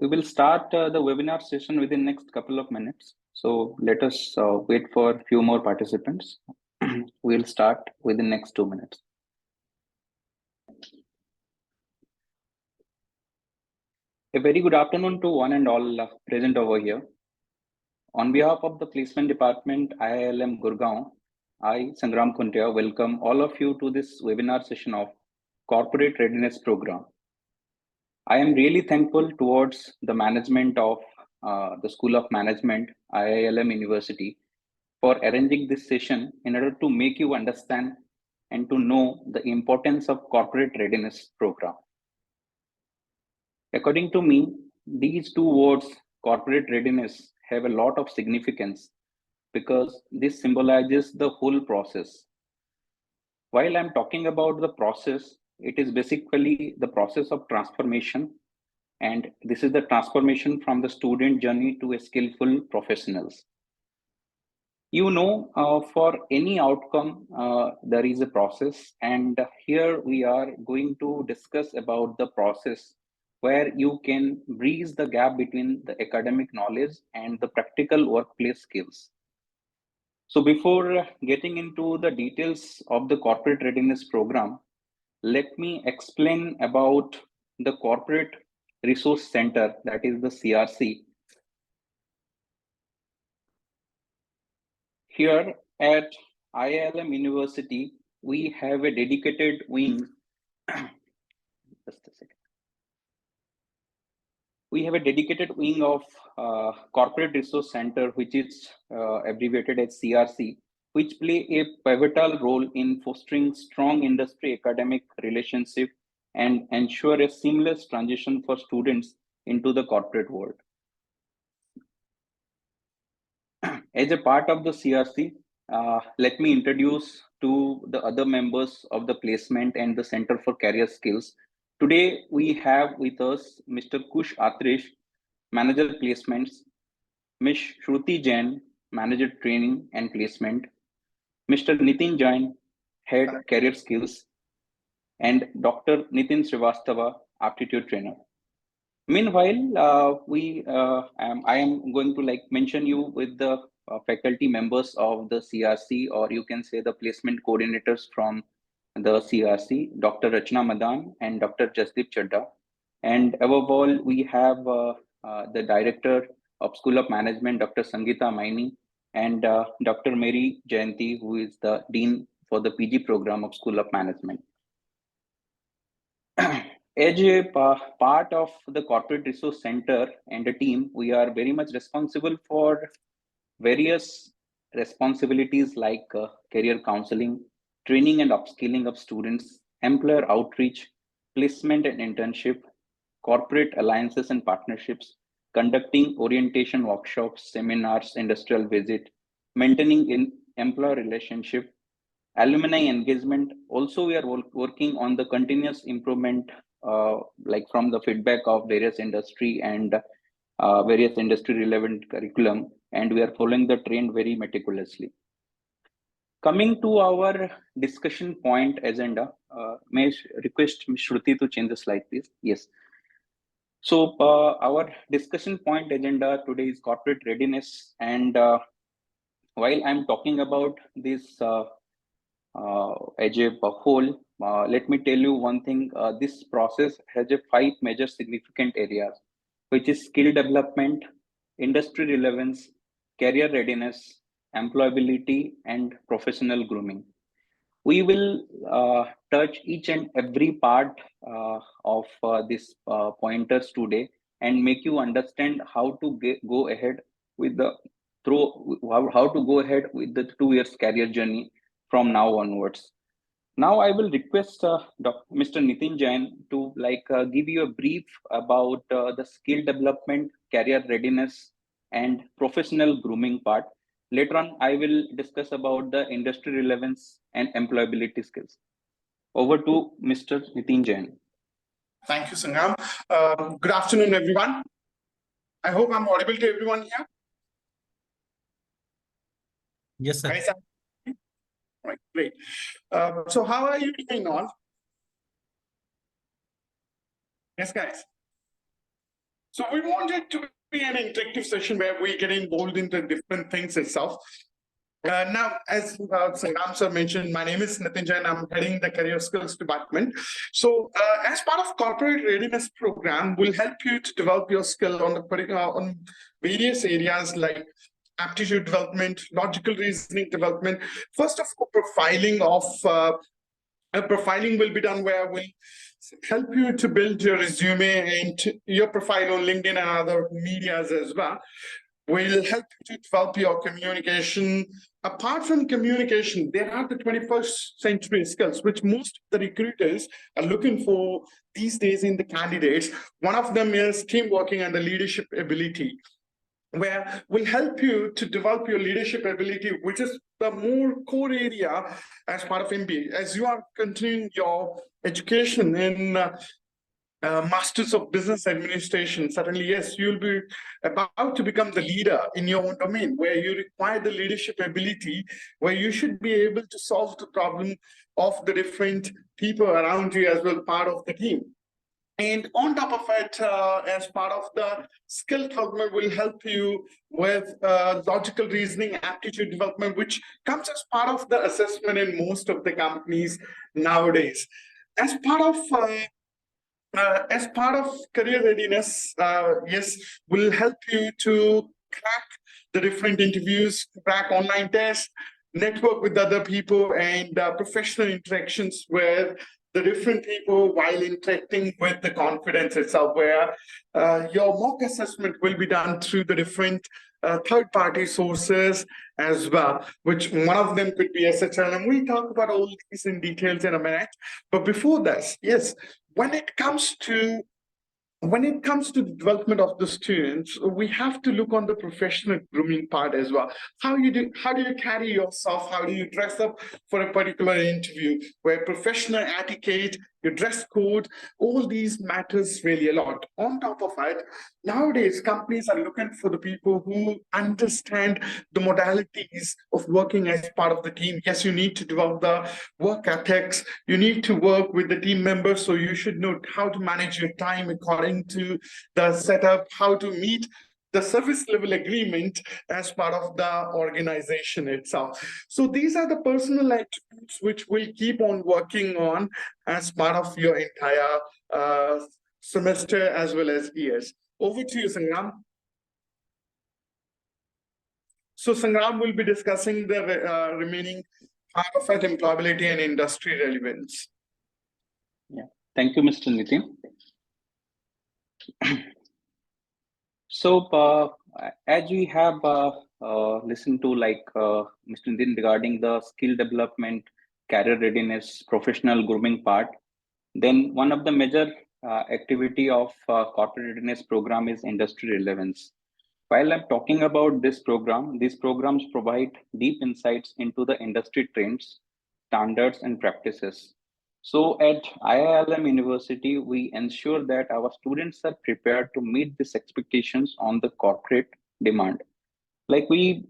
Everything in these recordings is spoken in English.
We will start the webinar session within next couple of minutes. So let us wait for a few more participants. We'll start within next 2 minutes. A very good afternoon to one and all present over here. On behalf of the Placement Department, IILM Gurgaon, I, Sangram Khuntia, welcome all of you to this webinar session of Corporate Readiness Program. I am really thankful towards the management of the School of Management, IILM University, for arranging this session in order to make you understand and to know the importance of corporate readiness program. According to me, these two words, corporate readiness, have a lot of significance because this symbolizes the whole process. While I'm talking about the process, it is basically the process of transformation, and this is the transformation from the student journey to a skillful professionals. You know, for any outcome, there is a process, and here we are going to discuss about the process where you can bridge the gap between the academic knowledge and the practical workplace skills. So before getting into the details of the corporate readiness program, let me explain about the Corporate Resource Center, that is the CRC. Here at IILM University, we have a dedicated wing. Just a second. We have a dedicated wing of Corporate Resource Center, which is abbreviated as CRC, which play a pivotal role in fostering strong industry academic relationship and ensure a seamless transition for students into the corporate world. As a part of the CRC, let me introduce to the other members of the placement and the Center for Career Skills. Today, we have with us Mr. Kush Atrish, Manager Placements, Ms. Shruti Jain, Manager Training and Placement, Mr. Nitin Jain, Head Career Skills, and Dr. Nitin Srivastava, Aptitude Trainer. Meanwhile, I am going to mention you with the faculty members of the CRC, or you can say the placement coordinators from the CRC, Dr. Rachna Madan and Dr. Jasdeep Chadda. And above all, we have the Director of School of Management, Dr. Sangeeta Maini, and Dr. Mary Jayanti, who is the Dean for the PG program of School of Management. As a part of the Corporate Resource Center and the team, we are very much responsible for various responsibilities like career counseling, training and upskilling of students, employer outreach, placement and internship, corporate alliances and partnerships, conducting orientation workshops, seminars, industrial visit, maintaining in employer relationship, alumni engagement. Also, we are working on the continuous improvement, like from the feedback of various industry and various industry relevant curriculum, and we are following the trend very meticulously. Coming to our discussion point agenda, may I request Ms. Shruti to change the slide, please? Yes. So our discussion point agenda today is corporate readiness, and while I'm talking about this as a whole, let me tell you one thing. This process has a 5 major significant areas, which is skill development, industry relevance, career readiness, employability, and professional grooming. We will touch each and every part of these pointers today and make you understand how to go ahead with the how to go ahead with the 2 years career journey from now onwards. Now I will request Mr. Nitin Jain to give you a brief about the skill development, career readiness, and professional grooming part. Later on, I will discuss about the industry relevance and employability skills. Over to Mr. Nitin Jain. Thank you, Sangram. Good afternoon, everyone. I hope I'm audible to everyone here. Yes, sir. Right, great. So how are you doing on? Yes, guys. So we want it to be an interactive session where we get involved into different things itself. Now, as Sangram sir mentioned, my name is Nitin Jain. I'm heading the Career Skills Department. So, as part of Corporate Readiness Program, will help you to develop your skill on on various areas like aptitude development, logical reasoning development. First of all, profiling will be done where we help you to build your resume and your profile on LinkedIn and other medias as well. Will help you to develop your communication. Apart from communication, there are the 21st century skills, which most of the recruiters are looking for these days in the candidates. One of them is team working and the leadership ability, where will help you to develop your leadership ability, which is the more core area as part of MBA. As you are continuing your education in Masters of Business Administration, certainly, yes, you'll be about to become the leader in your own domain, where you require the leadership ability, where you should be able to solve the problem of the different people around you as well, part of the team. And on top of it, as part of the skill development, will help you with logical reasoning, aptitude development, which comes as part of the assessment in most of the companies nowadays. As part of career readiness, yes, will help you to crack the different interviews, crack online tests, network with other people, and professional interactions with the different people while interacting with the confidence itself, where your mock assessment will be done through the different third-party sources as well, which one of them could be SHL, and we'll talk about all these in details in a minute. But before this, yes, when it comes to the development of the students, we have to look on the professional grooming part as well. How do you carry yourself? How do you dress up for a particular interview? Where professional etiquette, your dress code, all these matters really a lot. On top of it, nowadays companies are looking for the people who understand the modalities of working as part of the team. Yes, you need to develop the work ethics. You need to work with the team members, so you should know how to manage your time according to the setup, how to meet the service level agreement as part of the organization itself. So these are the personal attributes which we'll keep on working on as part of your entire semester as well as years. Over to you, Sangram. So Sangram will be discussing the remaining part of it, employability and industry relevance. Yeah, thank you, Mr. Nitin. So, as we have listened to Mr. Nitin regarding the skill development, career readiness, professional grooming part, then one of the major activity of corporate readiness program is industry relevance. While I'm talking about this program, these programs provide deep insights into the industry trends, standards, and practices. So at IILM University, we ensure that our students are prepared to meet these expectations on the corporate demand. Like we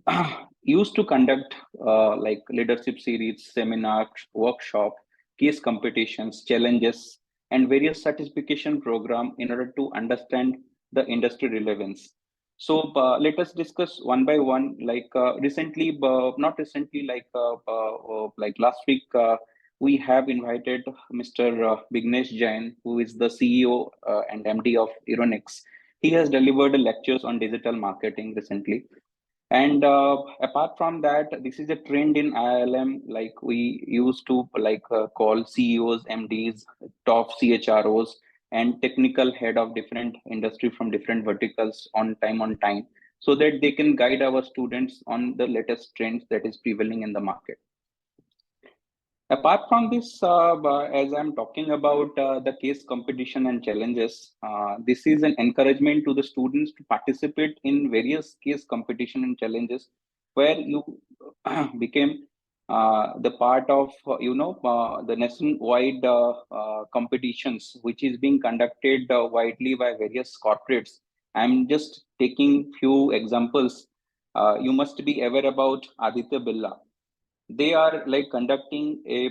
used to conduct like leadership series, seminars, workshop, case competitions, challenges, and various certification program in order to understand the industry relevance. So let us discuss one by one. Not recently, like last week, we have invited Mr. Vignesh Jain, who is the CEO and MD of Ironix. He has delivered lectures on digital marketing recently. And apart from that, this is a trend in IILM. Like we used to call CEOs, MDs, top CHROs, and technical head of different industry from different verticals on time, so that they can guide our students on the latest trends that is prevailing in the market. Apart from this, as I'm talking about the case competition and challenges, this is an encouragement to the students to participate in various case competition and challenges, where you became the part of the nationwide competitions, which is being conducted widely by various corporates. I'm just taking few examples. You must be aware about Aditya Birla. They are conducting a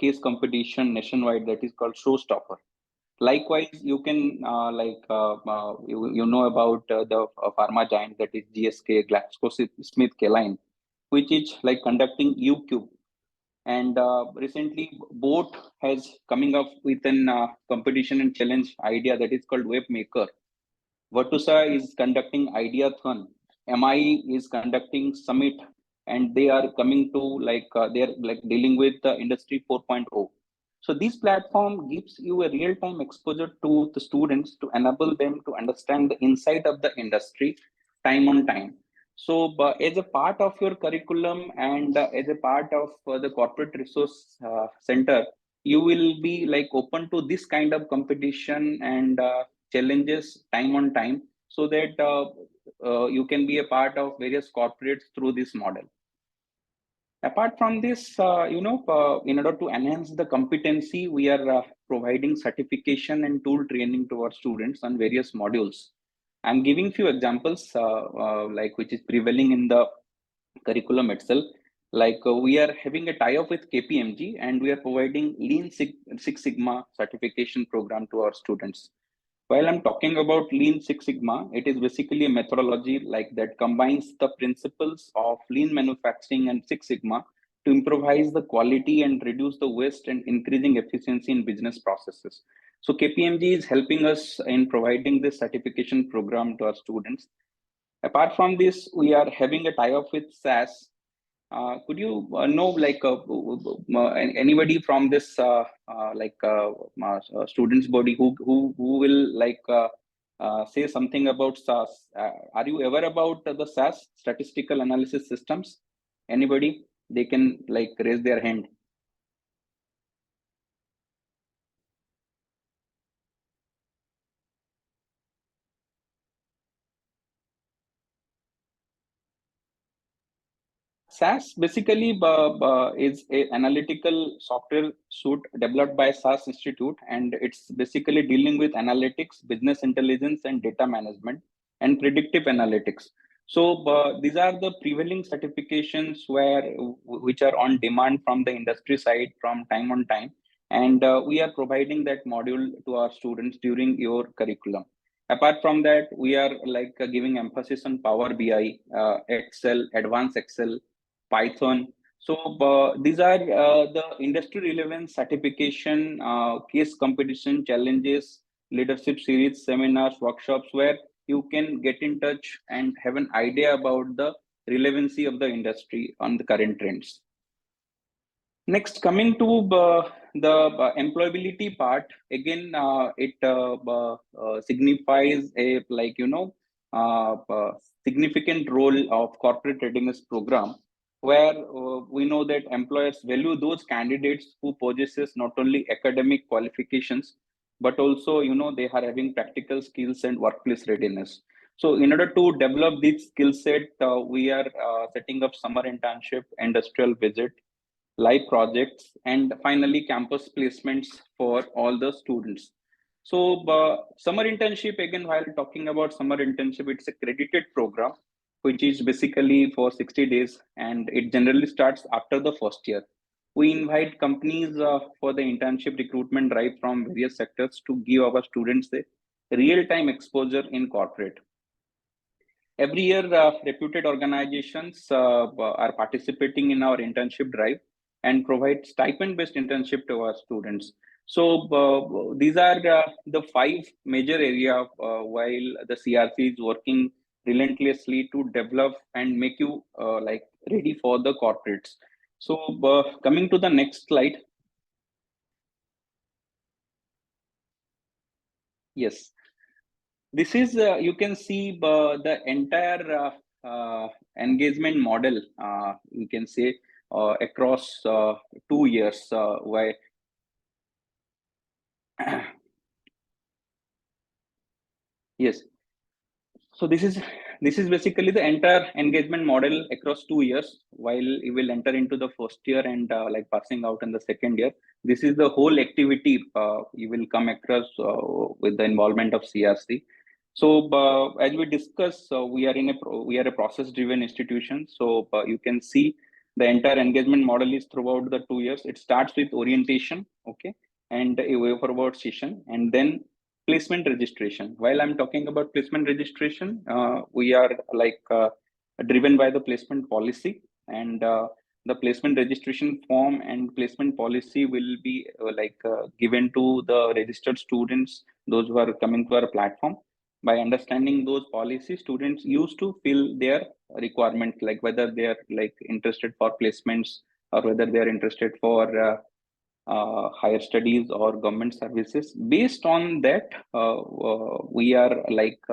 case competition nationwide that is called Showstopper. Likewise, you can you know about the pharma giant, that is GSK, GlaxoSmithKline, which is like conducting UCube. And recently, Boat has coming up with an competition and challenge idea that is called Web Maker. Virtusa is conducting Ideathon. MI is conducting Summit, and they are coming to they are like dealing with the Industry 4.0. So this platform gives you a real-time exposure to the students to enable them to understand the insight of the industry time on time. So as a part of your curriculum and as a part of the corporate resource center, you will be like open to this kind of competition and challenges time on time, so that you can be a part of various corporates through this model. Apart from this, in order to enhance the competency, we are providing certification and tool training to our students on various modules. I'm giving few examples like which is prevailing in the curriculum itself. We are having a tie-up with KPMG, and we are providing Six Sigma certification program to our students. While I'm talking about Lean Six Sigma, it is basically a methodology like that combines the principles of lean manufacturing and Six Sigma to improvise the quality and reduce the waste and increasing efficiency in business processes. So KPMG is helping us in providing this certification program to our students. Apart from this, we are having a tie-up with SAS. Could you know anybody from this students body who will say something about SAS? Are you aware about the SAS, statistical analysis systems? Anybody? They can like raise their hand. SAS basically is a analytical software suite developed by SAS Institute, and it's basically dealing with analytics, business intelligence, and data management, and predictive analytics. So these are the prevailing certifications which are on demand from the industry side from time on time, and we are providing that module to our students during your curriculum. Apart from that, we are giving emphasis on Power BI, Excel, Advanced Excel, Python. So these are the industry relevant certification, case competition, challenges, leadership series, seminars, workshops, where you can get in touch and have an idea about the relevancy of the industry on the current trends. Next, coming to the employability part, again, it signifies a significant role of corporate readiness program, where we know that employers value those candidates who possesses not only academic qualifications, but also they are having practical skills and workplace readiness. So in order to develop this skill set, we are setting up summer internship, industrial visit, live projects, and finally campus placements for all the students. So summer internship, again, while talking about summer internship, it's a credited program, which is basically for 60 days, and it generally starts after the first year. We invite companies for the internship recruitment drive from various sectors to give our students a real-time exposure in corporate. Every year, reputed organizations are participating in our internship drive and provide stipend-based internship to our students. So these are the five major areas while the CRC is working relentlessly to develop and make you ready for the corporates. So coming to the next slide. Yes. This is, you can see the entire engagement model, you can say, across 2 years. Why? Yes. So this is basically the entire engagement model across 2 years. While you will enter into the first year and passing out in the second year, this is the whole activity you will come across with the involvement of CRC. So as we discussed, we are a process-driven institution. So you can see the entire engagement model is throughout the 2 years. It starts with orientation, okay, and a way forward session, and then placement registration. While I'm talking about placement registration, we are driven by the placement policy, and the placement registration form and placement policy will be given to the registered students, those who are coming to our platform. By understanding those policies, students used to fill their requirement, like whether they are like interested for placements or whether they are interested for higher studies or government services. Based on that, we are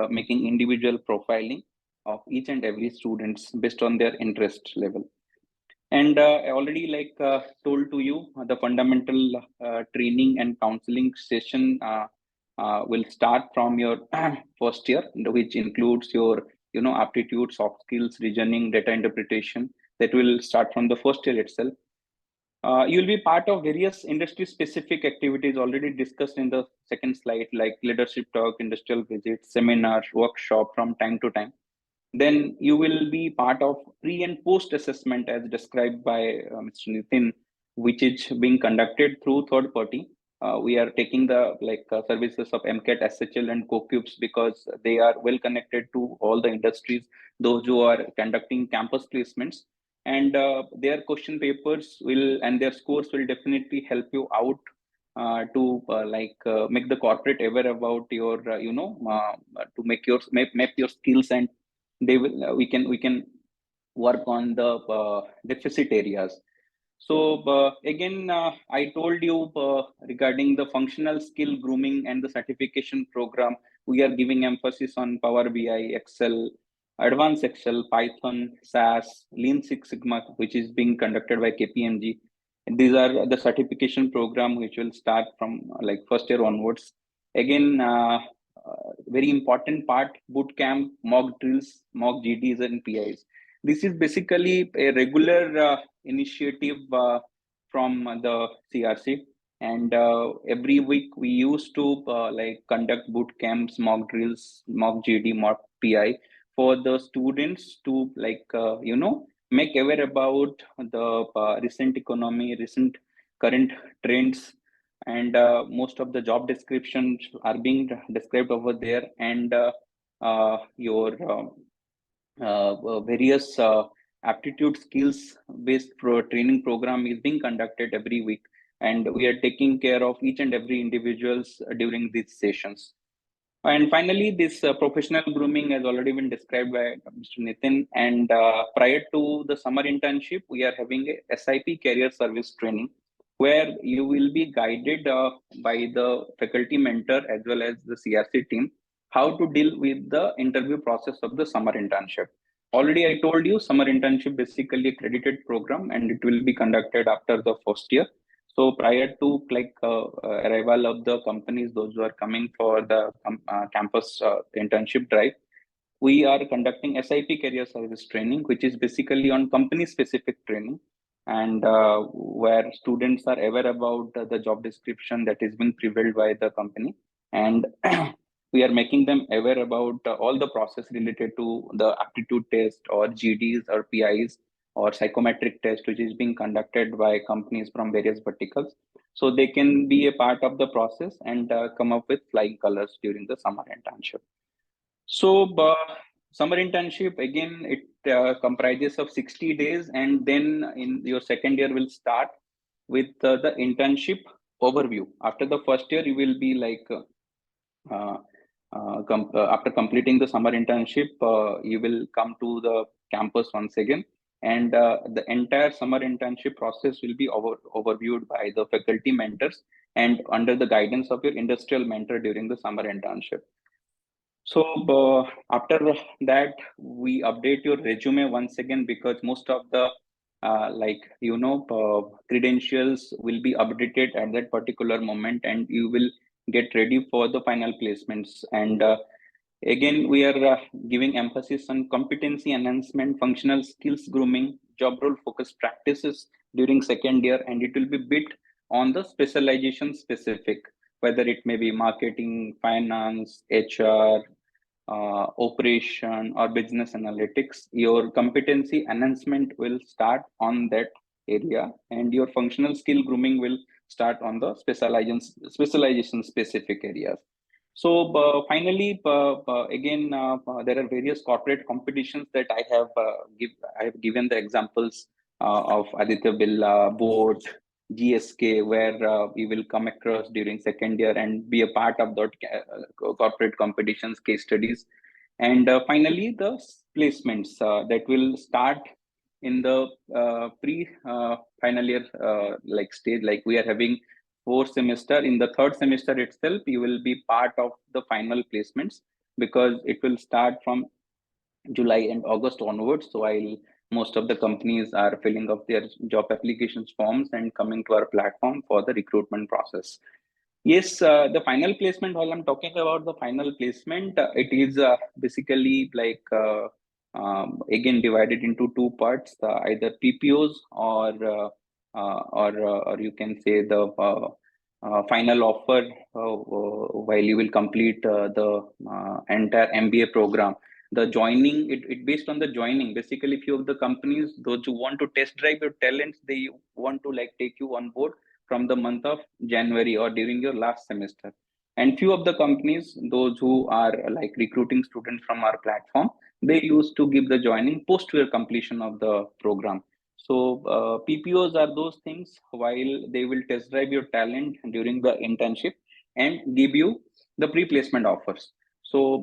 making individual profiling of each and every students based on their interest level. And I already told to you the fundamental training and counseling session will start from your first year, which includes your aptitude, soft skills, reasoning, data interpretation. That will start from the first year itself. You'll be part of various industry specific activities already discussed in the second slide, like leadership talk, industrial visits, seminars, workshop from time to time. Then you will be part of pre and post assessment as described by Mr. Nitin, which is being conducted through third party. We are taking the services of MCAT, SHL, and CoCubes because they are well connected to all the industries, those who are conducting campus placements, and their question papers will and their scores will definitely help you out to make the corporate aware about your to make your map your skills, and they will we can work on the deficit areas. So again, I told you regarding the functional skill grooming and the certification program, we are giving emphasis on Power BI, Excel, Advanced Excel, Python, SAS, Lean Six Sigma, which is being conducted by KPMG. And these are the certification program which will start from like first year onwards. Again, very important part, boot camp, mock drills, mock GDs and PIs. This is basically a regular initiative from the CRC, and every week we used to conduct boot camps, mock drills, mock GD, mock PI for the students to make aware about the recent economy, recent current trends, and most of the job descriptions are being described over there, and your various aptitude skills based training program is being conducted every week, and we are taking care of each and every individuals during these sessions. And finally, this professional grooming has already been described by Mr. Nitin. And prior to the summer internship, we are having a SIP career service training where you will be guided by the faculty mentor as well as the CRC team how to deal with the interview process of the summer internship. Already, I told you, summer internship basically accredited program, and it will be conducted after the first year. So prior to arrival of the companies, those who are coming for the campus internship drive, we are conducting SIP career service training, which is basically on company specific training, and where students are aware about the job description that is being prevailed by the company, and we are making them aware about all the process related to the aptitude test or GDs or PIs or psychometric test, which is being conducted by companies from various verticals, so they can be a part of the process and come up with flying colors during the summer internship. So summer internship, again, it comprises of 60 days, and then in your second year will start with the internship overview. After the first year, you will be after completing the summer internship, you will come to the campus once again, and the entire summer internship process will be overviewed by the faculty mentors and under the guidance of your industrial mentor during the summer internship. So after that, we update your resume once again, because most of the credentials will be updated at that particular moment, and you will get ready for the final placements. And again, we are giving emphasis on competency enhancement, functional skills grooming, job role focused practices during second year, and it will be bit on the specialization specific, whether it may be marketing, finance, HR, operation, or business analytics. Your competency enhancement will start on that area, and your functional skill grooming will start on the specialization specific areas. So finally, again, there are various corporate competitions that I have given the examples of Aditya Birla, Boat, GSK, where we will come across during second year and be a part of that corporate competitions, case studies. And finally, the placements that will start in the pre-final year like stage. Like we are having 4 semester. In the third semester itself, you will be part of the final placements, because it will start from July and August onwards. So while most of the companies are filling up their job applications forms and coming to our platform for the recruitment process. Yes, the final placement, while I'm talking about the final placement, it is basically like again divided into two parts, either PPOs or you can say the final offer while you will complete the entire MBA program. The joining, it based on the joining. Basically, few of the companies, those who want to test drive your talents, they want to like take you on board from the month of January or during your last semester. And few of the companies, those who are like recruiting students from our platform, they used to give the joining post your completion of the program. So PPOs are those things while they will test drive your talent during the internship and give you the pre-placement offers. So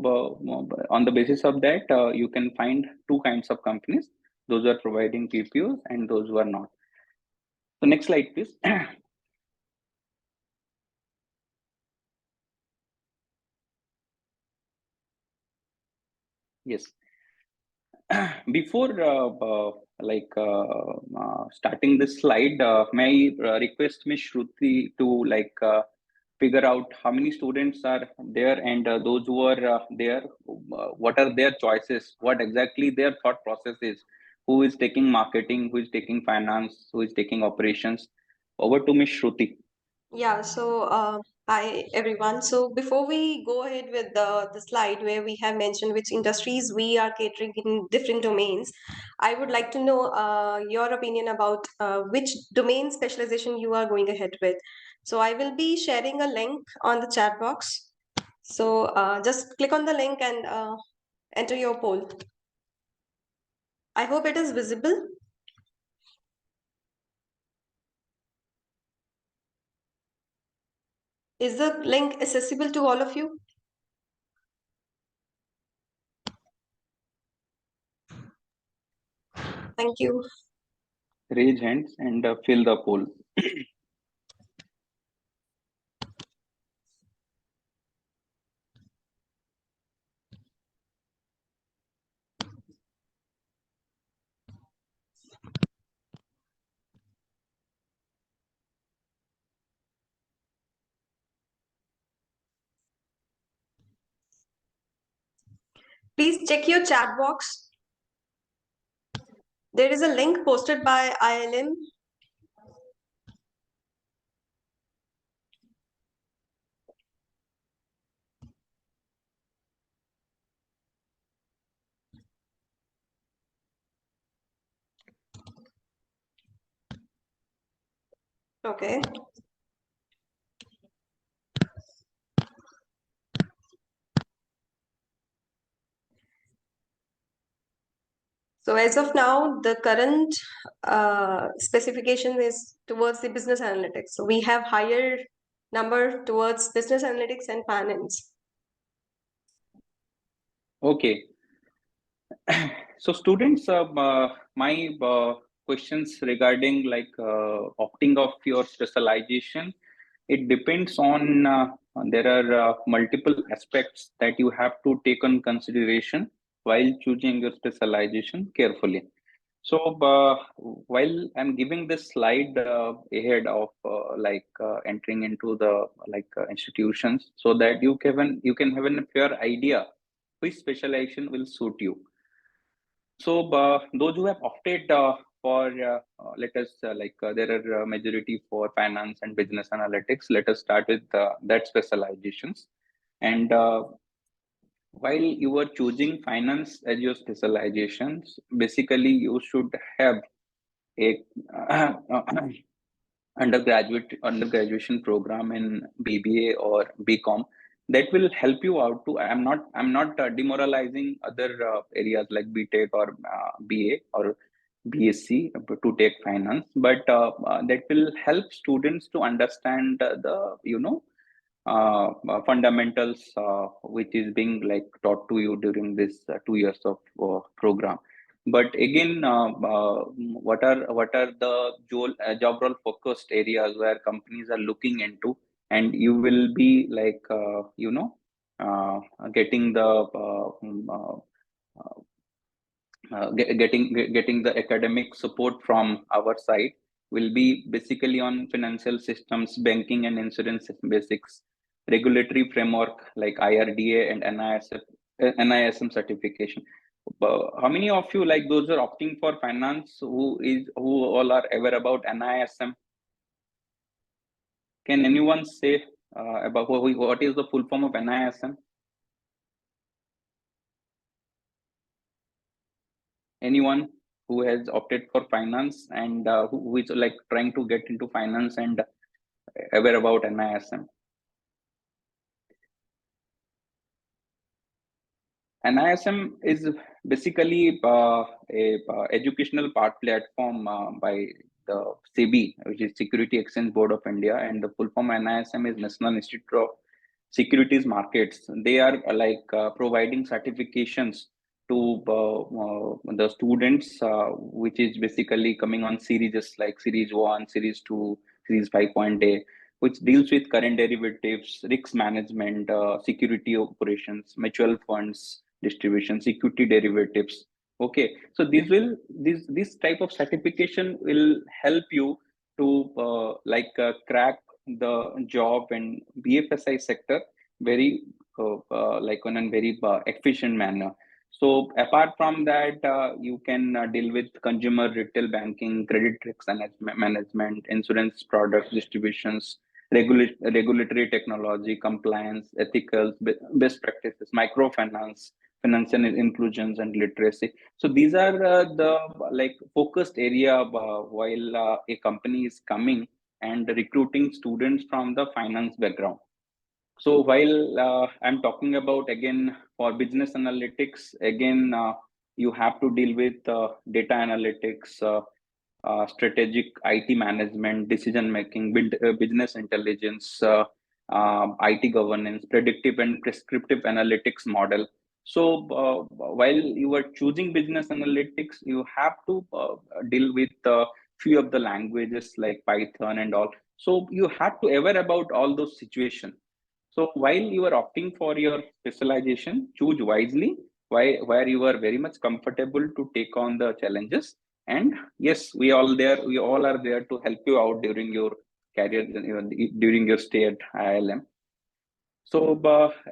on the basis of that, you can find two kinds of companies: those who are providing PPOs and those who are not. So next slide, please. Yes. Before starting this slide, may I request Ms. Shruti to figure out how many students are there, and those who are there, what are their choices, what exactly their thought process is, who is taking marketing, who is taking finance, who is taking operations. Over to Ms. Shruti. Yeah, so hi everyone. So before we go ahead with the slide where we have mentioned which industries we are catering in different domains, I would like to know your opinion about which domain specialization you are going ahead with. So I will be sharing a link on the chat box. So just click on the link and enter your poll. I hope it is visible. Is the link accessible to all of you? Thank you. Raise hands and fill the poll. Please check your chat box. There is a link posted by IILM. Okay. So as of now, the current specification is towards the business analytics. So we have higher number towards business analytics and finance. Okay. So students, my questions regarding opting of your specialization, it depends on there are multiple aspects that you have to take on consideration while choosing your specialization carefully. So while I'm giving this slide ahead of entering into the institutions, so that you can have a fair idea which specialization will suit you. So those who have opted for let us there are majority for finance and business analytics. Let us start with that specializations. And while you are choosing finance as your specializations, basically you should have a undergraduation program in BBA or BCom, that will help you out to. I'm not demoralizing other areas like BTech or BA or BSc to take finance, but that will help students to understand the fundamentals which is being like taught to you during this 2 years of program. But again, what are the job role focused areas where companies are looking into, and you will be like getting the getting the academic support from our side will be basically on financial systems, banking and insurance basics, regulatory framework like IRDA and NISM certification. How many of you like those are opting for finance who all are aware about NISM? Can anyone say about what is the full form of NISM? Anyone who has opted for finance and who is like trying to get into finance and aware about NISM? NISM is basically a educational platform by the SEBI, which is Security Exchange Board of India, and the full form NISM is National Institute of Securities Markets. They are providing certifications to the students, which is basically coming on series like Series 1, Series 2, Series 5.A, which deals with current derivatives, risk management, security operations, mutual funds, distribution, equity derivatives. Okay, so this type of certification will help you to crack the job and BFSI sector very like on a very efficient manner. So apart from that, you can deal with consumer retail banking, credit risk management, insurance products distributions, regulatory technology, compliance, ethical, best practices, microfinance, financial inclusions and literacy. So these are the like focused area while a company is coming and recruiting students from the finance background. So while I'm talking about again for business analytics, again you have to deal with data analytics, strategic IT management, decision making, business intelligence, IT governance, predictive and prescriptive analytics model. So while you are choosing business analytics, you have to deal with few of the languages like Python and all. So you have to aware about all those situations. So while you are opting for your specialization, choose wisely where you are very much comfortable to take on the challenges. And yes, we all are there to help you out during your career, during your stay at IILM. So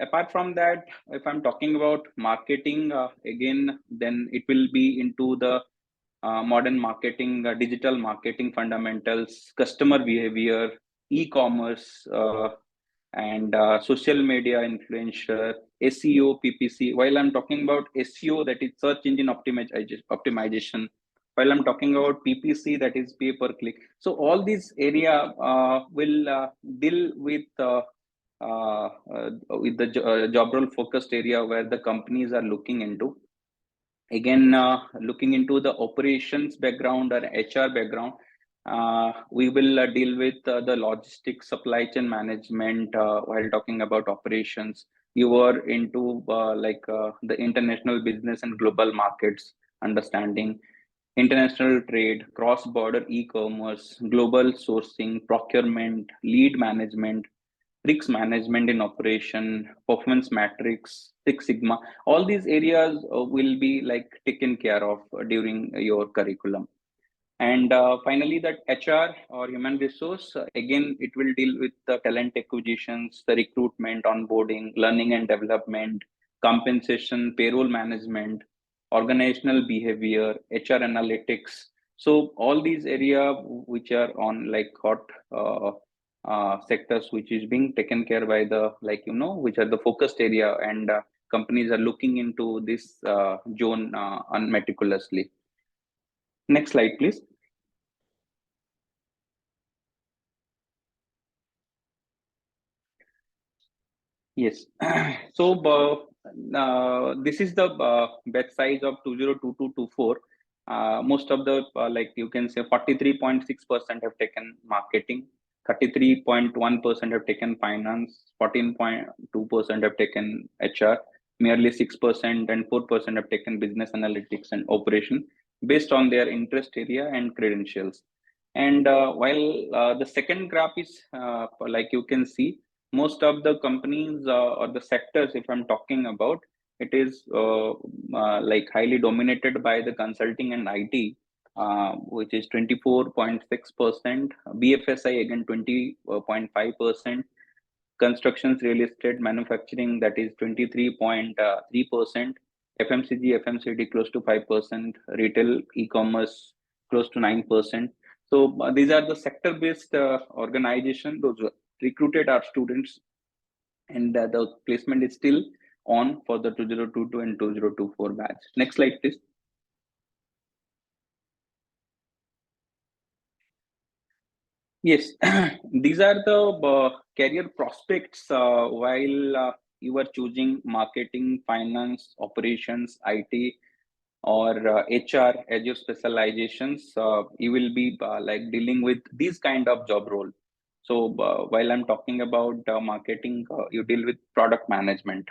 apart from that, if I'm talking about marketing again, then it will be into the modern marketing, digital marketing fundamentals, customer behavior, e-commerce, and social media influencer, SEO, PPC. While I'm talking about SEO, that is search engine optimization. While I'm talking about PPC, that is pay per click. So all these area will deal with the job role focused area where the companies are looking into. Again, looking into the operations background or HR background, we will deal with the logistics, supply chain management. While talking about operations, you are into the international business and global markets understanding, international trade, cross-border e-commerce, global sourcing, procurement, lead management, risk management in operation, performance matrix, Six Sigma. All these areas will be like taken care of during your curriculum. And finally, that HR or human resource, again, it will deal with the talent acquisitions, the recruitment, onboarding, learning and development, compensation, payroll management, organizational behavior, HR analytics. So all these area which are on like hot sectors, which is being taken care by the which are the focused area, and companies are looking into this zone unmeticulously. Next slide, please. Yes. So this is the batch size of 2022-24. Most of the like you can say 43.6% have taken marketing, 33.1% have taken finance, 14.2% have taken HR, merely 6% and 4% have taken business analytics and operation based on their interest area and credentials. And while the second graph is like you can see, most of the companies or the sectors, if I'm talking about, it is like highly dominated by the consulting and IT, which is 24.6%, BFSI again 20.5%, constructions, real estate, manufacturing, that is 23.3%, FMCG, FMCD close to 5%, retail, e-commerce close to 9%. So these are the sector-based organization. Those who recruited our students, and the placement is still on for the 2022 and 2024 batch. Next slide, please. Yes, these are the career prospects while you are choosing marketing, finance, operations, IT, or HR as your specializations. You will be like dealing with these kind of job role. So while I'm talking about marketing, you deal with product management,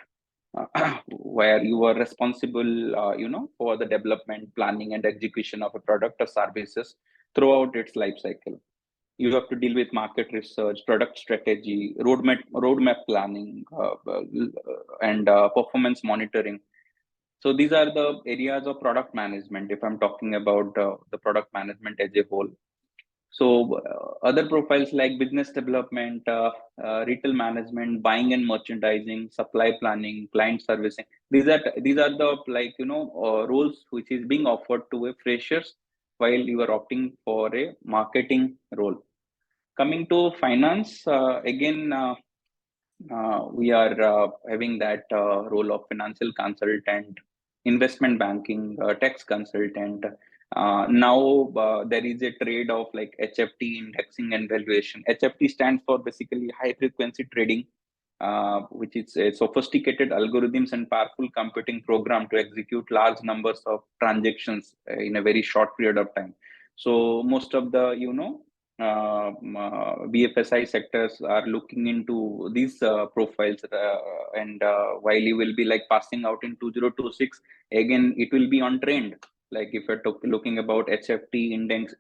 where you are responsible, for the development, planning, and execution of a product or services throughout its life cycle. You have to deal with market research, product strategy, roadmap planning, and performance monitoring. So these are the areas of product management if I'm talking about the product management as a whole. So other profiles like business development, retail management, buying and merchandising, supply planning, client servicing. These are the like roles which is being offered to a freshers while you are opting for a marketing role. Coming to finance, again, we are having that role of financial consultant, investment banking, tax consultant. Now there is a trade of like HFT, indexing and valuation. HFT stands for basically high frequency trading, which is a sophisticated algorithms and powerful computing program to execute large numbers of transactions in a very short period of time. So most of the BFSI sectors are looking into these profiles, and while you will be like passing out in 2026, again it will be on trend. Like if you're looking about HFT,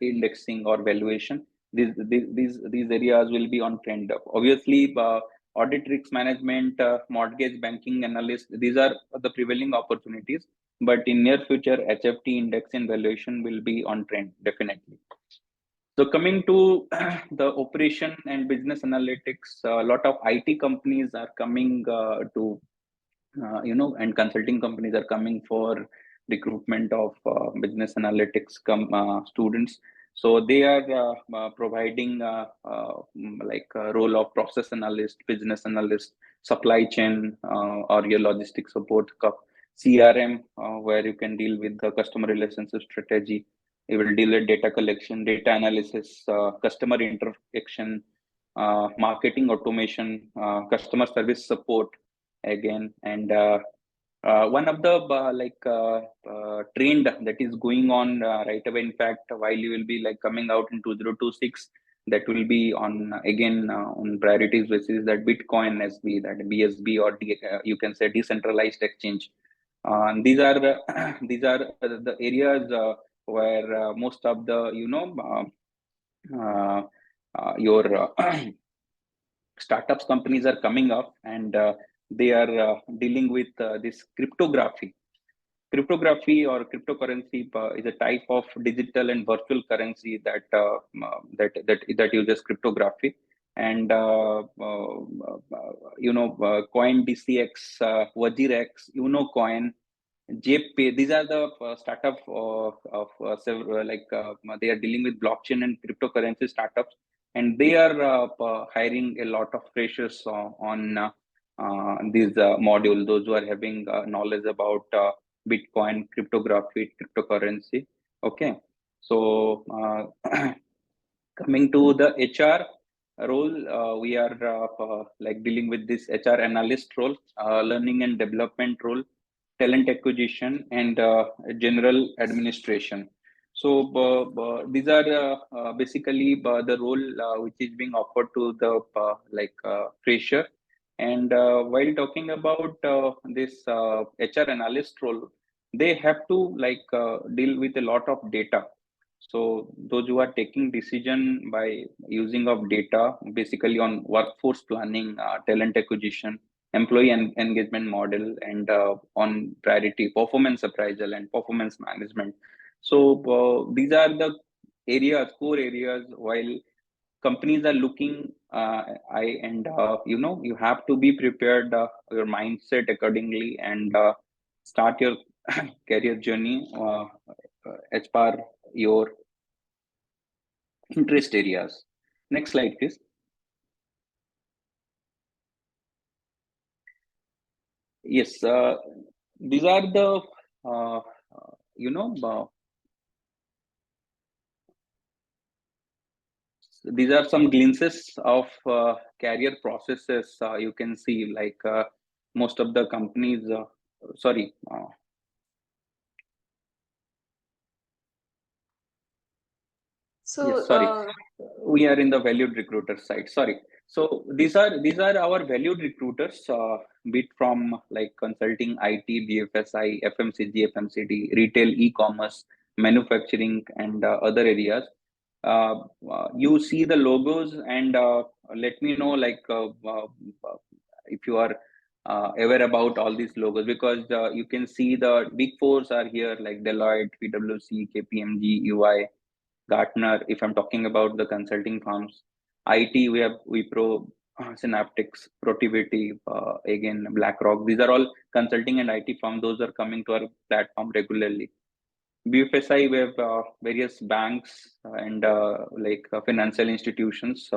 indexing or valuation, these areas will be on trend. Obviously, audit, risk management, mortgage banking analyst, these are the prevailing opportunities. But in near future, HFT, index and valuation will be on trend definitely. So coming to the operation and business analytics, a lot of IT companies are coming to, and consulting companies are coming for recruitment of business analytics students. So they are providing like a role of process analyst, business analyst, supply chain, or your logistic support, CRM, where you can deal with the customer relationship strategy. You will deal with data collection, data analysis, customer interaction, marketing automation, customer service support again. And one of the trend that is going on right away, in fact, while you will be like coming out in 2026, that will be on again on priorities, which is that Bitcoin SB, that BSB, or you can say decentralized exchange. These are these are the areas where most of the your startups companies are coming up, and they are dealing with this cryptography. Cryptography or cryptocurrency is a type of digital and virtual currency that uses cryptography. And Coin DCX, WajirX, Unocoin, JPay. These are the startup of several, they are dealing with blockchain and cryptocurrency startups, and they are hiring a lot of freshers on these module. Those who are having knowledge about Bitcoin, cryptography, cryptocurrency. Okay, so coming to the HR. role, we are like dealing with this HR analyst role, learning and development role, talent acquisition, and general administration. So these are basically the role which is being offered to the fresher. And while talking about this HR analyst role, they have to deal with a lot of data. So those who are taking decision by using of data, basically on workforce planning, talent acquisition, employee engagement model, and on priority performance appraisal and performance management. So these are the areas, core areas, while companies are looking. You have to be prepared, your mindset accordingly, and start your career journey as per your interest areas. Next slide, please. Yes, these are the uh, you know these are some glimpses of career processes. You can see most of the companies. Sorry. So, Yes, sorry. We are in the valued recruiter side. Sorry. So these are our valued recruiters, be it from like consulting, IT, BFSI, FMCG, FMCD, retail, e-commerce, manufacturing, and other areas. You see the logos, and let me know if you are aware about all these logos, because you can see the big fours are here, like Deloitte, PwC, KPMG, UI, Gartner. If I'm talking about the consulting firms, IT, we have Wipro, Synaptics, Protiviti, again BlackRock. These are all consulting and IT firms. Those are coming to our platform regularly. BFSI, we have various banks and financial institutions.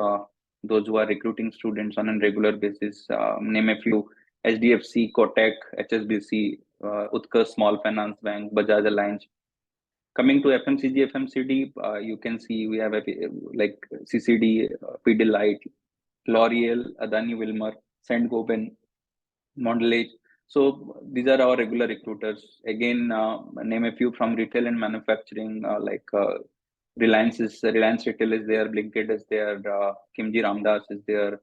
Those who are recruiting students on a regular basis. Name a few: HDFC, Kotak, HSBC, Utkarsh Small Finance Bank, Bajaj Allianz. Coming to FMCG, FMCD, you can see we have like CCD, Pidilite, L'Oreal, Adani Wilmar, Saint Gobain, Mondelez. So these are our regular recruiters. Again, name a few from retail and manufacturing, Reliance Retail is there, Blinkit is there, Kimji Ramdas is there,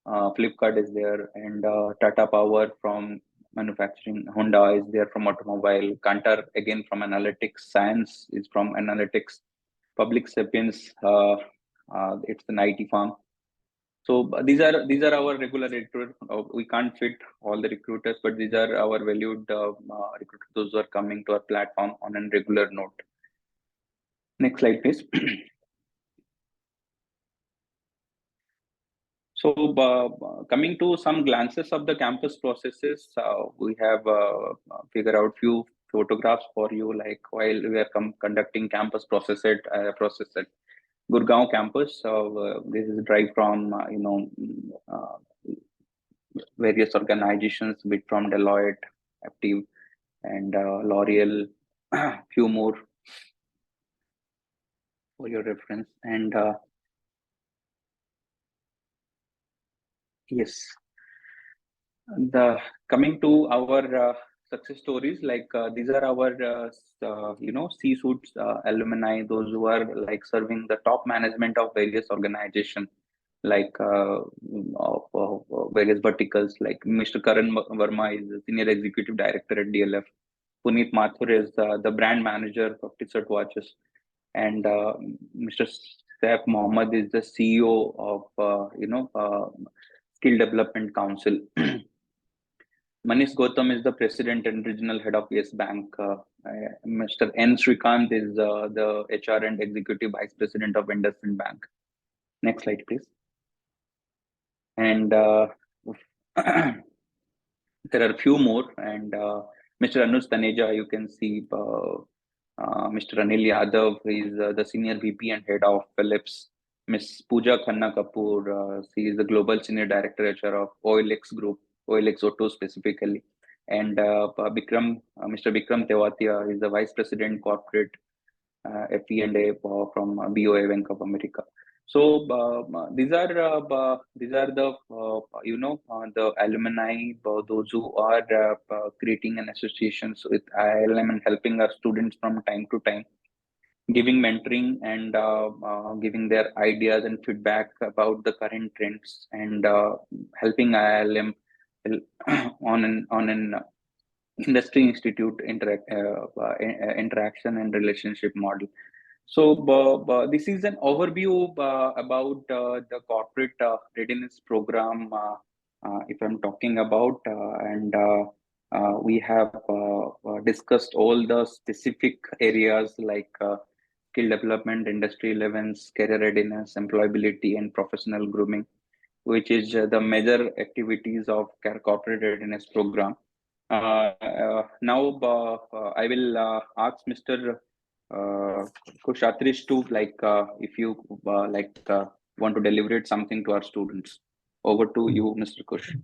Flipkart is there, and Tata Power from manufacturing, Honda is there from automobile, Kantar again from analytics, Science is from analytics, Public Sapiens, it's an IT firm. So these are our regular recruiters. We can't fit all the recruiters, but these are our valued recruiters. Those who are coming to our platform on a regular note. Next slide, please. So, coming to some glances of the campus processes, we have figured out few photographs for you. Like while we are conducting campus process at Gurgaon campus. This is derived from various organizations, bit from Deloitte, Active, and L'Oreal, few more for your reference. And yes, the coming to our success stories, these are our C-suits alumni, those who are like serving the top management of various organizations, like of various verticals. Like Mr. Karan Verma is the senior executive director at DLF. Puneet Mathur is the brand manager of Tissot Watches, and Mr. Saif Mohammed is the CEO of Skill Development Council. Manish Gautam is the president and regional head of Yes Bank. Mr. N. Srikant is the HR and executive vice president of IndusInd Bank. Next slide, please. And there are a few more. And Mr. Anuj Taneja, you can see Mr. Anil Yadav is the senior VP and head of Philips. Miss Pooja Khanna Kapoor, she is the global senior director HR of OLX Group, OLX Auto specifically. And Mr. Vikram Tewatia is the vice president corporate FE&A from BOA Bank of America. So these are the the alumni, those who are creating an associations with IILM and helping our students from time to time, giving mentoring and giving their ideas and feedback about the current trends, and helping IILM on an industry institute interaction and relationship model. So, this is an overview about the corporate readiness program. If I'm talking about, and we have discussed all the specific areas like skill development, industry relevance, career readiness, employability, and professional grooming, which is the major activities of corporate readiness program. Now, I will ask Mr. Kush, Atrish to if you want to deliberate something to our students. Over to you, Mr. Kush.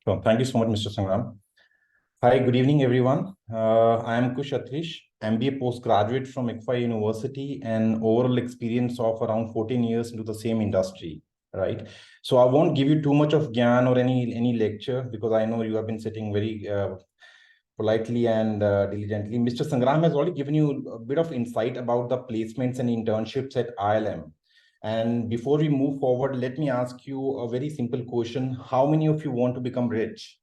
So, thank you so much, Mr. Sangram. Hi, good evening, everyone. I am Kush Atrish, MBA postgraduate from IIFA University, and overall experience of around 14 years into the same industry, right? So I won't give you too much of gyan or any lecture, because I know you have been sitting very politely and diligently. Mr. Sangram has already given you a bit of insight about the placements and internships at IILM. And before we move forward, let me ask you a very simple question. How many of you want to become rich?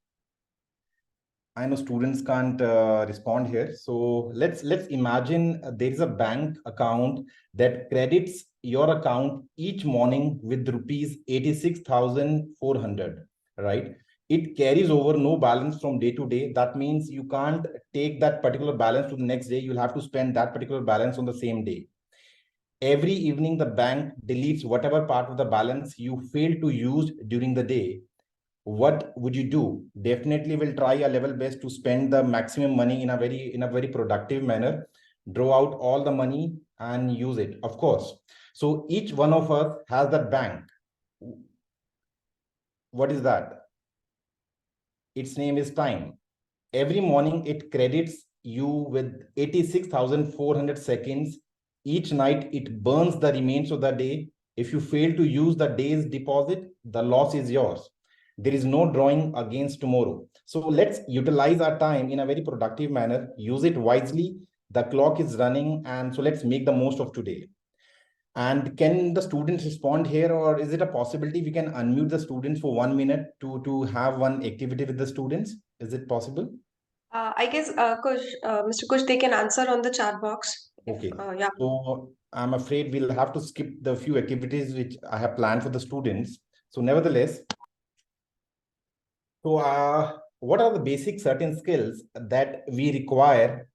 I know students can't respond here. So let's imagine there is a bank account that credits your account each morning with rupees 86,400, right? It carries over no balance from day to day. That means you can't take that particular balance to the next day. You'll have to spend that particular balance on the same day. Every evening, the bank deletes whatever part of the balance you failed to use during the day. What would you do? Definitely will try your level best to spend the maximum money in a very productive manner, draw out all the money and use it, of course. So each one of us has that bank. What is that? Its name is time. Every morning it credits you with 86,400 seconds. Each night it burns the remains of the day. If you fail to use the day's deposit, the loss is yours. There is no drawing against tomorrow. So let's utilize our time in a very productive manner, use it wisely. The clock is running, and so let's make the most of today. And can the students respond here, or is it a possibility we can unmute the students for 1 minute to have one activity with the students? Is it possible? I guess Kush, Mr. Kush, they can answer on the chat box. Okay. Yeah. So I'm afraid we'll have to skip the few activities which I have planned for the students. So nevertheless, so what are the basic certain skills that we require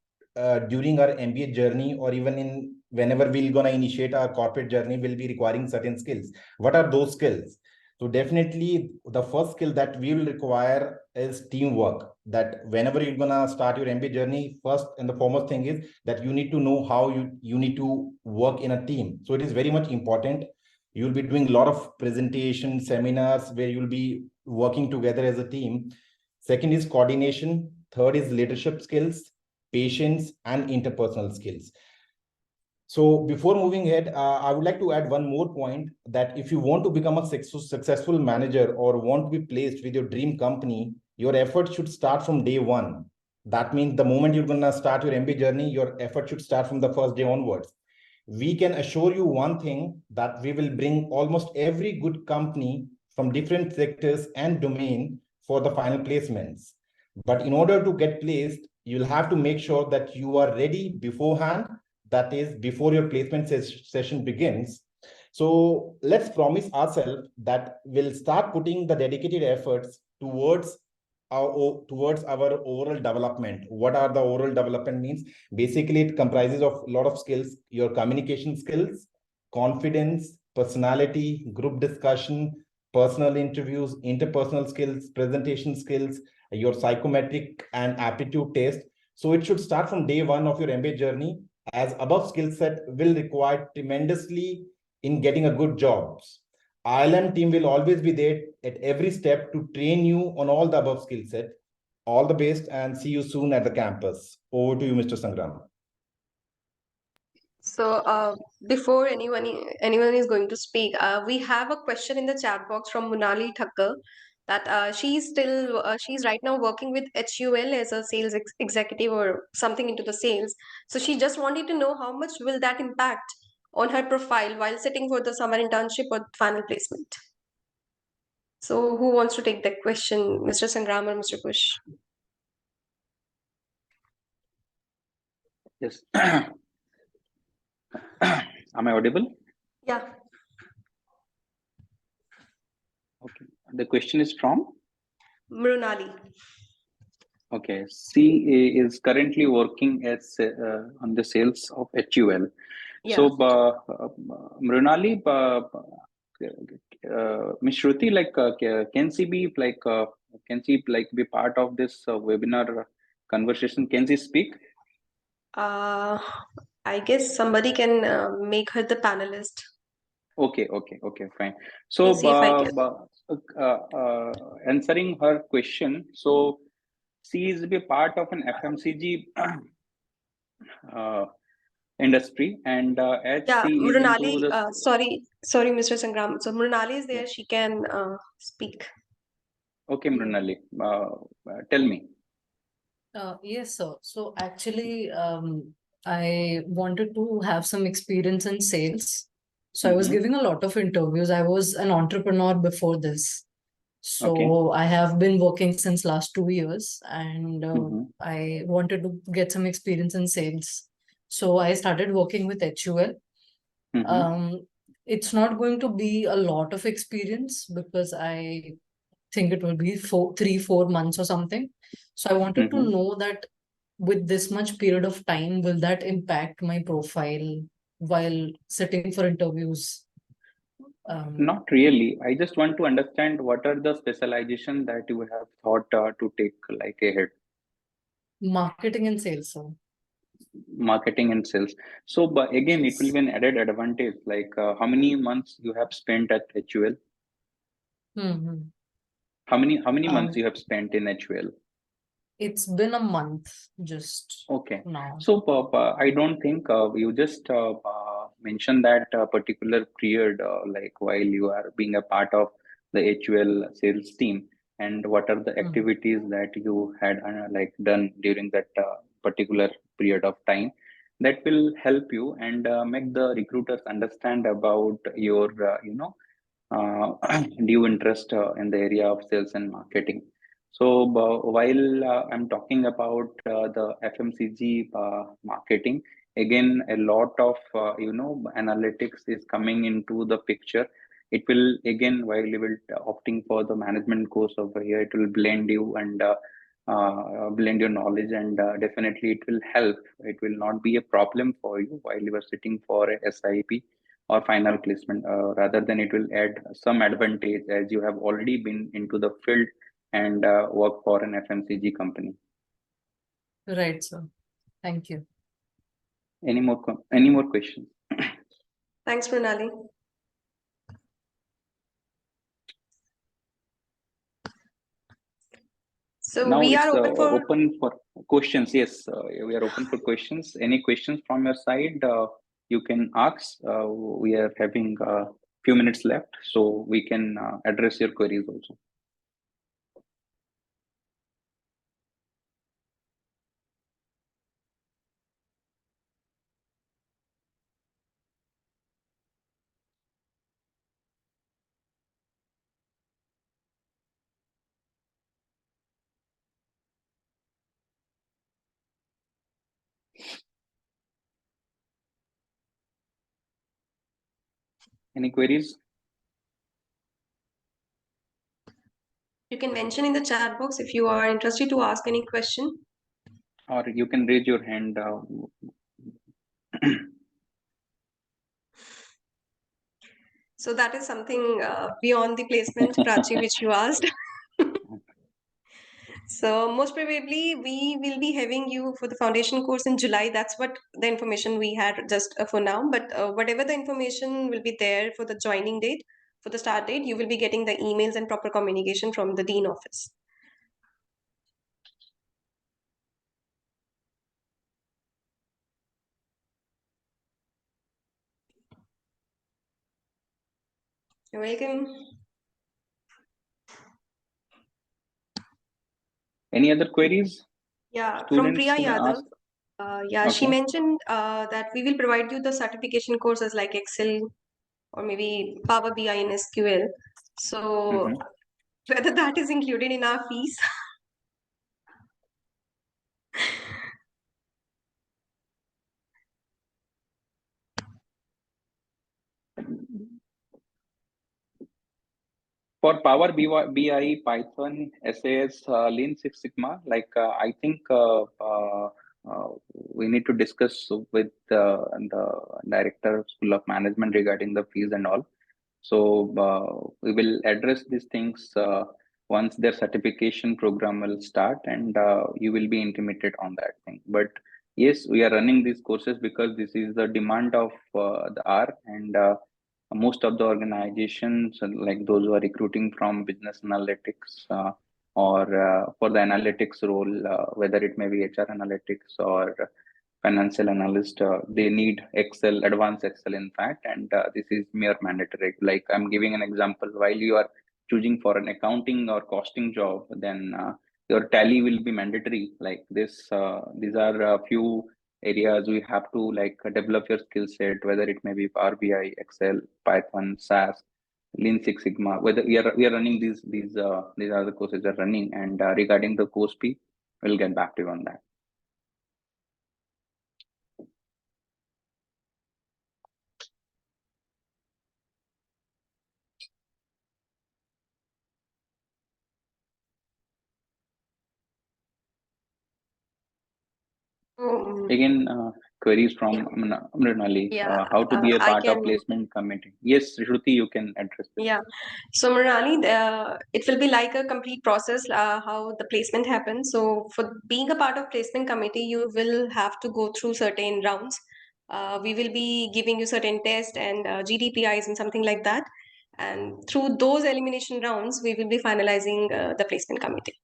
during our MBA journey, or even in whenever we're going to initiate our corporate journey, we'll be requiring certain skills. What are those skills? So definitely the first skill that we will require is teamwork. That whenever you're going to start your MBA journey, first and the foremost thing is that you need to know how you need to work in a team. So it is very much important. You'll be doing a lot of presentation seminars where you'll be working together as a team. Second is coordination. Third is leadership skills, patience, and interpersonal skills. So before moving ahead, I would like to add one more point, that if you want to become a successful manager or want to be placed with your dream company, your effort should start from day one. That means the moment you're going to start your MBA journey, your effort should start from the first day onwards. We can assure you one thing, that we will bring almost every good company from different sectors and domain for the final placements. But in order to get placed, you'll have to make sure that you are ready beforehand, that is before your placement session begins. So let's promise ourselves that we'll start putting the dedicated efforts towards our overall development. What are the overall development means? Basically, it comprises of a lot of skills: your communication skills, confidence, personality, group discussion, personal interviews, interpersonal skills, presentation skills, your psychometric and aptitude test. So it should start from day one of your MBA journey, as above skill set will require tremendously in getting a good jobs. IILM team will always be there at every step to train you on all the above skill set. All the best and see you soon at the campus. Over to you, Mr. Sangram. So before anyone is going to speak, we have a question in the chat box from Munali Thakkar that she's right now working with HUL as a sales executive or something into the sales. So she just wanted to know how much will that impact on her profile while sitting for the summer internship or final placement. So who wants to take that question, Mr. Sangram or Mr. Kush? Yes. Am I audible? Yeah. Okay. The question is from? Mrunali. Okay. She is currently working as on the sales of HUL. Yeah. So, Mrunali, Ms. Shruti, can she be be part of this webinar conversation? Can she speak? I guess somebody can make her the panelist. Okay, fine. So, We'll see if I can. answering her question, so she is be part of an FMCG industry, and as Yeah, she is into Mrunali, the sorry, Mr. Sangram. So Mrunali is there. yeah. She can speak. Okay, Mrunali, tell me. Yes, sir. So actually, I wanted to have some experience in sales. So I was giving a lot of interviews. I was an entrepreneur before this. So Okay. I have been working since last 2 years, and I wanted to get some experience in sales. So I started working with HUL. It's not going to be a lot of experience because I think it will be 3-4 months or something. So I wanted to know that with this much period of time, will that impact my profile while sitting for interviews? Not really. I just want to understand what are the specialization that you have thought to take like ahead. Marketing and sales, sir. Marketing and sales. So, but again, it will Yes. be an added advantage. Like how many months you have spent at HUL? How many months you have spent in HUL? It's been a month just Okay. now. So, I don't think you just mentioned that particular period, like while you are being a part of the HUL sales team, and what are the activities that you had like done during that particular period of time that will help you and make the recruiters understand about your, due interest in the area of sales and marketing. So while I'm talking about the FMCG marketing, again, a lot of analytics is coming into the picture. It will again, while you will opting for the management course over here, it will blend you and blend your knowledge, and definitely it will help. It will not be a problem for you while you are sitting for a SIP or final placement. Rather than it will add some advantage as you have already been into the field and work for an FMCG company. Right, sir. Thank you. Any more questions? Thanks, Mrunali. So now we it's are open for questions. Yes, we are open for questions. Any questions from your side? You can ask. We are having a few minutes left, so we can address your queries also. Any queries? You can mention in the chat box if you are interested to ask any question. Or you can raise your hand. So that is something beyond the placement, Prachi, which you asked. So most probably we will be having you for the foundation course in July. That's what the information we had just for now. But whatever the information will be there for the joining date, for the start date, you will be getting the emails and proper communication from the dean office. You're welcome. Any other queries? Yeah, from Students Priya can Yadav. ask. She Okay. mentioned that we will provide you the certification courses like Excel or maybe Power BI and SQL. So whether that is included in our fees? For Power BI, Python, SAS, Lean Six Sigma, like I think we need to discuss with the director School of Management regarding the fees and all. So we will address these things once their certification program will start, and you will be intimated on that thing. But yes, we are running these courses because this is the demand of the hour, and most of the organizations, like those who are recruiting from business analytics or for the analytics role, whether it may be HR analytics or financial analyst, they need Excel, advanced Excel, in fact, and this is mere mandatory. Like I'm giving an example, while you are choosing for an accounting or costing job, then your tally will be mandatory. Like this, these are a few areas we have to like develop your skill set, whether it may be Power BI, Excel, Python, SAS, Lean Six Sigma. Whether we are running these are the courses we are running, and regarding the course fee, we'll get back to you on that. Again, queries from Mrinali. Yeah, How to be a I part of can. placement committee? Yes, Shruti, you can address this. Yeah. So Mrinali, it will be like a complete process how the placement happens. So for being a part of placement committee, you will have to go through certain rounds. We will be giving you certain tests and GDPIs and something like that. And through those elimination rounds, we will be finalizing the placement committee.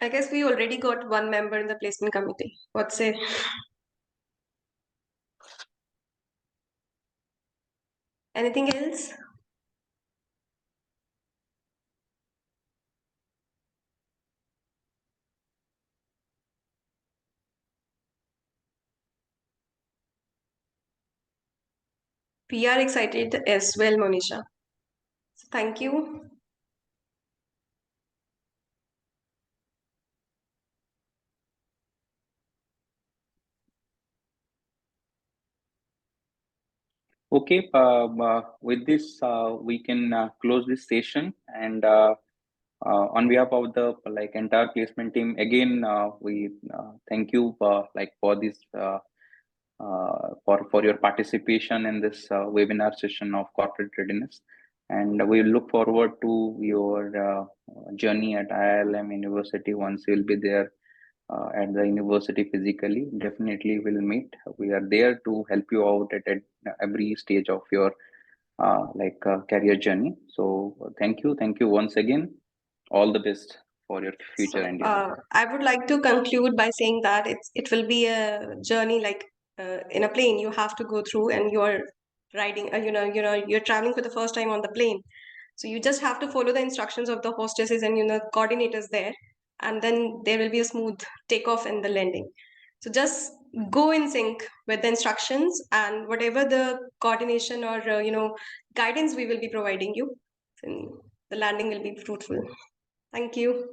I guess we already got one member in the placement committee. What say? Anything else? We are excited as well, Monisha. Thank you. Okay, with this, we can close this session. And on behalf of the like entire placement team, again, we thank you like for this for your participation in this webinar session of corporate readiness. And we look forward to your journey at IILM University once you'll be there at the university physically. Definitely we'll meet. We are there to help you out at every stage of your career journey. So thank you once again. All the best for your future So endeavors. I would like to conclude by saying that it will be a journey like in a plane you have to go through, and you're riding. You're traveling for the first time on the plane, so you just have to follow the instructions of the hostesses and coordinators there, and then there will be a smooth takeoff and the landing. So just go in sync with the instructions and whatever the coordination or guidance we will be providing you, then the landing will be fruitful. Thank you.